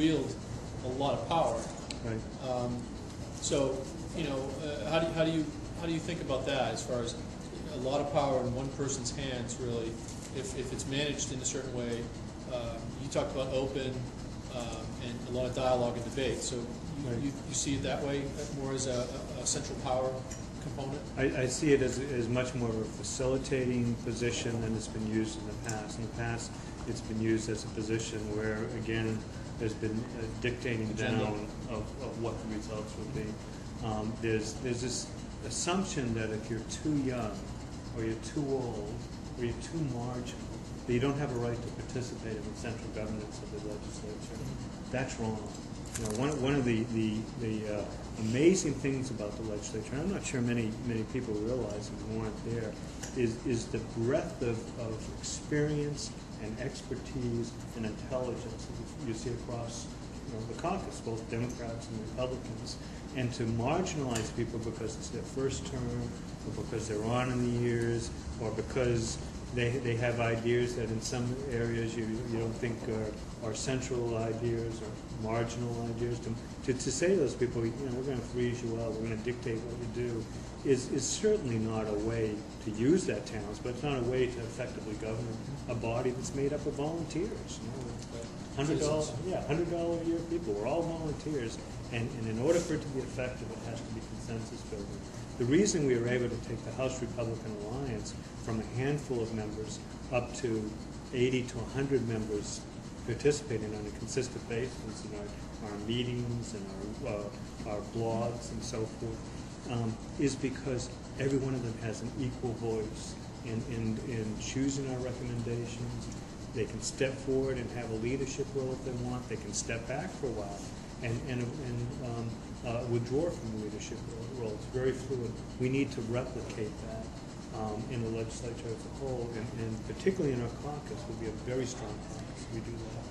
wield a lot of power. Right. So, you know, how do you think about that as far as a lot of power in one person's hands, really, if it's managed in a certain way? You talked about open and a lot of dialogue and debate. So you see it that way, more as a central power component? I see it as much more of a facilitating position than it's been used in the past. In the past, it's been used as a position where, again, there's been dictating down of what the results would be. There's this assumption that if you're too young, or you're too old, or you're too marginal, that you don't have a right to participate in the central governance of the legislature. That's wrong. You know, one of the amazing things about the legislature, and I'm not sure many people realize who weren't there, is the breadth of experience and expertise and intelligence that you see across, you know, the caucus, both Democrats and Republicans. And to marginalize people because it's their first term, or because they're on in the years, or because they have ideas that in some areas you don't think are central ideas or marginal ideas. To say to those people, you know, we're going to freeze you out, we're going to dictate what you do, is certainly not a way to use that talent, but it's not a way to effectively govern a body that's made up of volunteers. You know, $100 a year people. We're all volunteers, and in order for it to be effective, it has to be consensus building. The reason we were able to take the House Republican Alliance from a handful of members up to 80 to 100 members participating on a consistent basis in our meetings and our blogs and so forth is because every one of them has an equal voice in choosing our recommendations. They can step forward and have a leadership role if they want. They can step back for a while and withdraw from the leadership role. It's very fluid. We need to replicate that in the legislature as a whole, and particularly in our caucus. We'll be a very strong caucus if we do that.